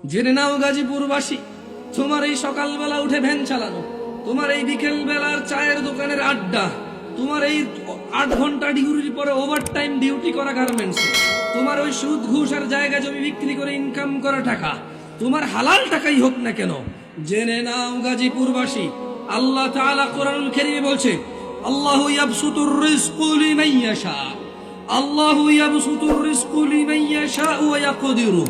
জেনে নাও গাজীপুরবাসী, তোমার এই সকালবেলা উঠে ভ্যান চালানো, তোমার এই বিকেল বেলার চায়ের দোকানের আড্ডা, তোমার এই 8 ঘন্টা ডিউটির পরে ওভারটাইম ডিউটি করা গার্মেন্টস, তোমার ওই সুদ ঘুষ আর জায়গা জমি বিক্রি করে ইনকাম করা টাকা, তোমার হালাল টাকাই হোক না কেন, জেনে নাও গাজীপুরবাসী, আল্লাহ তাআলা কোরআনুল কারীমে বলছে, আল্লাহু ইয়াবসুতুর রিজকা লিমান ইয়াশা, আল্লাহু ইয়াবসুতুর রিজকা লিমান ইয়াশা ওয়া ইয়াকদিরু,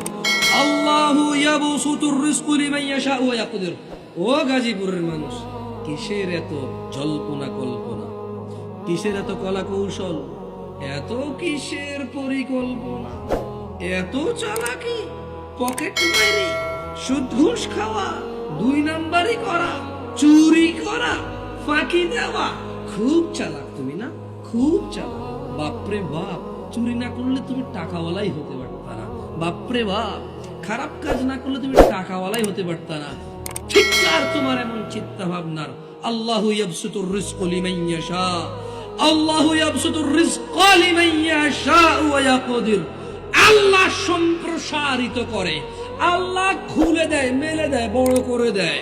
আল্লাহু ইয়াবসুতুর রিজকা লিমান ইয়াশা ওয়া ইয়াকদিরু। ও গাজীপুরের মানুষ, কিসের এত জল্পনা কল্পনা, কিসের এত কলা কৌশল, এত কিসের পরিকল্পনা, এত চালাকি, পকেট মারি, সুদ ঘুষ খাওয়া, 2 নাম্বারি করা, চুরি করা, ফাঁকি দেওয়া, খুব চালাক তুমি না, খুব চালাক। বাপরে বাপ, চুরি না করলে তুমি টাকাওয়ালাই হতে পারতা না, বাপরে বাপ, খারাপ কাজ না করলে তুমি টাকাওয়ালাই হতে পারতা না। ঠিক আর তোমার এমন চিন্তা ভাবনার। আল্লাহু ইয়াবসুতুর রিজকা লিমান ইয়াশা, আল্লাহু ইয়াবসুতুর রিজকা লিমান ইয়াশা ওয়া ইয়াকদির। আল্লাহ সম্প্রসারিত করে, আল্লাহ খুলে দেয়, মেলে দেয়, বড় করে দেয়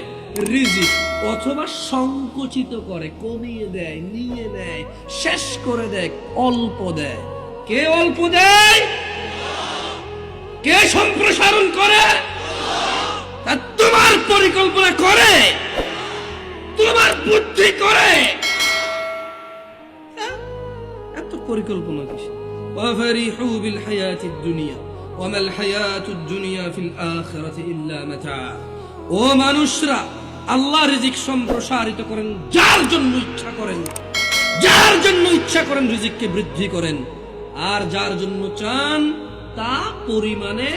রিজিক, অথবা সংকুচিত করে, কমিয়ে দেয়, নিয়ে নেয়, শেষ করে দেয়, অল্প দেয়। কে অল্প দেয়? কে সম্প্রসারণ করে? তোমার পরিকল্পনা করে, তোমার বুদ্ধি করে, এত পরিকল্পনা কিসের? ওয়াফারিহু বিল হায়াতিদ দুনিয়া ওয়া মাল হায়াতুদ দুনিয়া ফিল আখিরাতি ইল্লা মাতা। ও মানুষরা, আল্লাহ রিজিক সম্প্রসারিত করেন যার জন্য ইচ্ছা করেন, যার জন্য ইচ্ছা করেন রিজিককে বৃদ্ধি করেন, আর যার জন্য চান তা পরিমাণে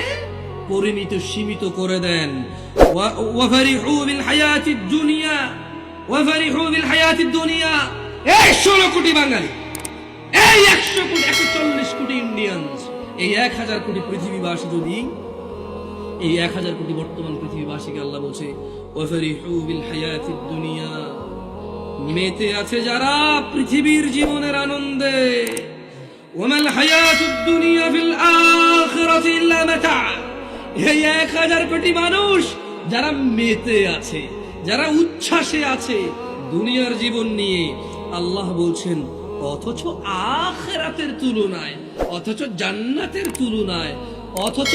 পরিমিত সীমিত করে দেন। ওয়াফারিহু বিল হায়াতিদ দুনিয়া, ওয়াফারিহু বিল হায়াতিদ দুনিয়া। এই 16 কোটি বাঙালি, এই 100 কোটি, 140 কোটি ইন্ডিয়ানস, এই 1000 কোটি পৃথিবীবাসী, যদি এই 1000 কোটি বর্তমান পৃথিবীবাসীকে আল্লাহ বলছে ওয়াফারিহু বিল হায়াতিদ দুনিয়া, মেতে আছে যারা পৃথিবীর জীবনের আনন্দে, ওয়ামাল হায়াতুদ দুনিয়া ফিল আখিরাতি ইল্লা মাতা। এই 1000 কোটি মানুষ যারা মেতে আছে, যারা উচ্ছ্বাসে আছে দুনিয়ার জীবন নিয়ে, আল্লাহ বলছেন অথচ আখিরাতের তুলনায়, অথচ জান্নাতের তুলনায়, অথচ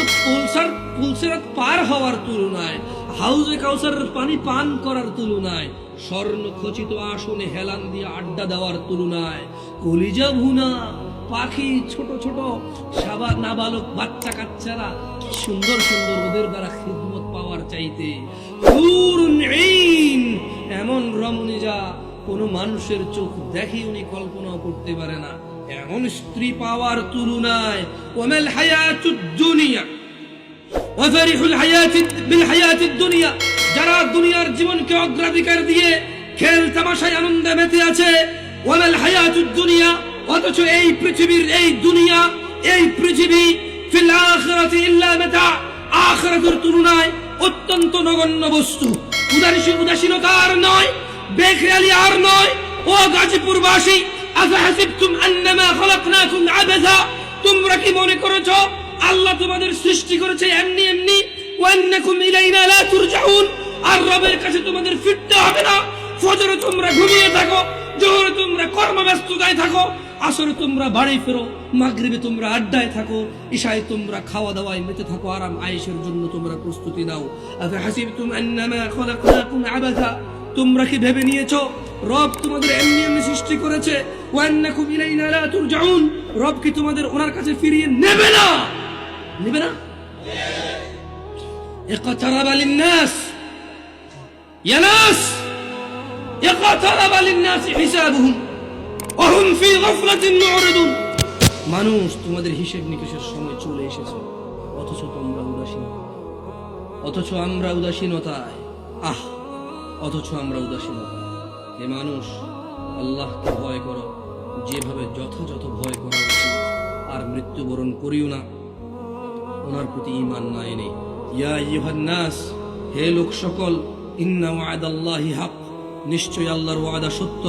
পুলসিরাত পার হওয়ার তুলনায়, হাউজে কাউসারের পানি পান করার তুলনায়, স্বর্ণ খচিত আসনে হেলান দিয়ে আড্ডা দেওয়ার তুলনায়, কলিজা ভুনা পাখি, ছোট ছোট নাবালক বাচ্চা কাচ্চারা কি সুন্দর সুন্দর, ওদের দ্বারা খিদমত পাওয়ার চাইতে হুরুন ঈন, এমন রমণী যা কোন মানুষের চোখ দেখি উনি কল্পনাও করতে পারে না, এমন স্ত্রী পাওয়ার তুলনায় ওয়ামাল হায়াতুদ দুনিয়া ওয়াফারিহুল হায়াতিদ বিল হায়াতিদ দুনিয়া, যারা দুনিয়ার জীবনকে অগ্রাধিকার দিয়ে খেল তামাশায় আনন্দে মেতে আছে, ওয়ামাল হায়াতুদ দুনিয়া, অথচ এই পৃথিবীর, এই দুনিয়া, এই পৃথিবী ফিল আখিরাতি ইল্লা মাতা, আখিরাতের তুলনায় অত্যন্ত নগণ্য বস্তু। উদাসীনতা আর নয়, বেখেয়ালি আর নয়। ও গাজীপুরবাসী, আফাহাসিবতুম আন্নামা খালাকনাকুম আবাসা, তোমরা কি মনে করেছো আল্লাহ তোমাদের সৃষ্টি করেছে এমনি এমনি? ওয়া আন্নাকুম ইলাইনা লা তুরজাউন, আর রবের কাছে তোমাদের ফিরতে হবে না। ফজরে তোমরা ঘুমিয়ে থাকো, জোহরে তোমরা কর্মব্যস্ততায় থাকো, আসরে তোমরা বাড়ি ফেরো, মাগরিবে তোমরা আড্ডায় থাকো, ইশায় তোমরা খাওয়া দাওয়ায় মেতে থাকো, আরাম আয়েশের জন্য তোমরা প্রস্তুতি নাও। আফাহাসিবতুম আন্নামা খালাকনাকুম আবাসা, তোমরা কি ভেবে নিয়েছো রব তোমাদের এমনি এমনি সৃষ্টি করেছে? ওয়া আন্নাকুম ইলাইনা লা তুরজাউন, রব কি তোমাদের ওনার কাছে ফিরিয়ে নেবে না? নেবে না? ইকতারাবা লিন-নাস, ইয়া নাস, ইকতারাবা লিন-নাস হিসাবুহুম ওয়া হুম ফি গাফলাতিন মু'রিদুন। মানুষ, তোমাদের হিসাব নিকেশের সময় চলে এসেছে, অথচ তোমরা উদাসীন, অথচ আমরা উদাসীনতায়, অথচ আমরা উদাসীনতায়। হে মানুষ, আল্লাহকে ভয় করো, যেভাবে যথাযথ ভয় করা উচিত, আর মৃত্যুবরণ করিও না ওনার প্রতি ঈমান না এনে। ইয়া আইয়ুহান নাস, হে লোক সকল, ইন্না ওয়াদাল্লাহি হক, নিশ্চয় আল্লাহর ওয়াদা সত্য।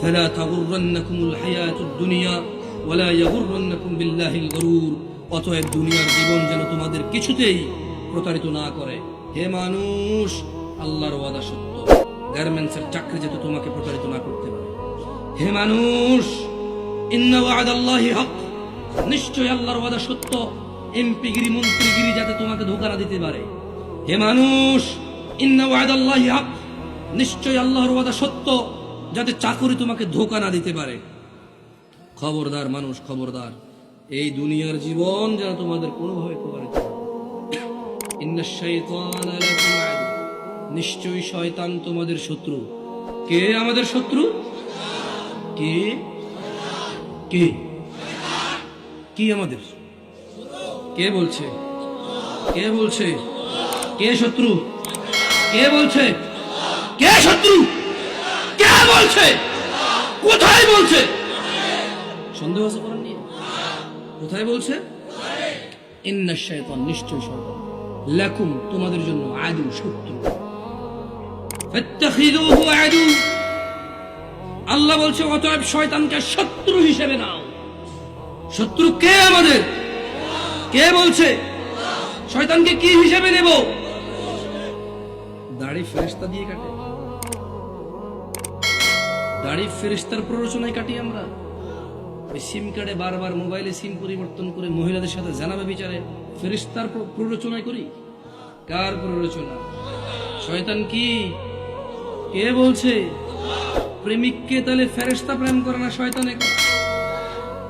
ফালা তাগুররান্নাকুমুল হায়াতুদ দুনিয়া ওয়ালা ইয়াগুররান্নাকুম বিল্লাহিল গরুর, অতএব দুনিয়ার জীবন যেন তোমাদের কিছুতেই প্রতারিত না করে। হে মানুষ, আল্লাহর ওয়াদা সত্য, গার্মেন্টসের চাকরি যাতে তোমাকে প্রতারিত না করতে পারে। হে মানুষ, ইন্না ওয়াদাল্লাহি হক, নিশ্চয় আল্লাহর ওয়াদা সত্য, এমপিগিরি মন্ত্রীগিরি যাতে তোমাকে ধোঁকা না দিতে পারে। হে মানুষ, ইন্না ওয়াদাল্লাহি হক, নিশ্চয় আল্লাহর ওয়াদা সত্য, যাতে চাকরি তোমাকে ধোঁকা না দিতে পারে। খবরদার মানুষ, খবরদার, এই দুনিয়ার জীবন যেন তোমাদের কোনোভাবে প্রতারিত না করে। ইন্নাশ শাইতানা লাকুম আদু, নিশ্চয়ই শয়তান তোমাদের শত্রু। কে আমাদের শত্রু? কে কে কি আমাদের? কে বলছে? কে বলছে? কে শত্রু? কে বলছে? কে শত্রু? কে বলছে? কোথায় বলছে? সন্দেহ আছে করেন নিয়ে? কোথায় বলছে? ইন্নাশ শাইতান, নিশ্চয় শয়তান, লাকুম তোমাদের জন্য, আদু শত্রু। ফাত্তাখিযুহু আদু, আল্লাহ বলছে অতএব শয়তানকে শত্রু হিসেবে নাও। শত্রু কে আমাদের? কে বলছে? শয়তানকে কি হিসেবে নেব? দাড়ি ফেরেশতা দিয়ে কাটে, দাড়ি ফেরেশতার প্ররোচনায় কাটি আমরা। ওই সিম কার্ডে বারবার মোবাইলে সিম পরিবর্তন করে মহিলাদের সাথে জানাবে বিচারে ফেরেশতার প্ররোচনায় করি। কার প্ররোচনা? শয়তান কি? কে বলছে? প্রেমিককে তাহলে ফেরেশতা প্রেম করে না, শয়তানে করে।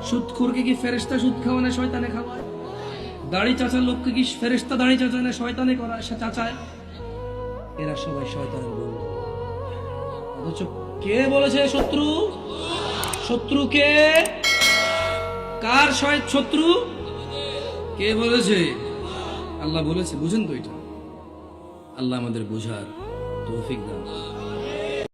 সুদখোরকে কি ফেরেশতা সুদ খাওয়ায়, শয়তানে খাওয়ায়? দাড়ি চাচার লোককে কি ফেরেশতা দাড়ি চাচায় না, শয়তানে করায়, সে চাচায়? এরা সবাই শয়তানের বন্ধু। অথচ কে বলেছে শত্রু? শত্রু কে? কার শত্রু? কে বলেছে? আল্লাহ বলেছে। বুঝেন তো এটা? আল্লাহ আমাদের বোঝার তৌফিক দান।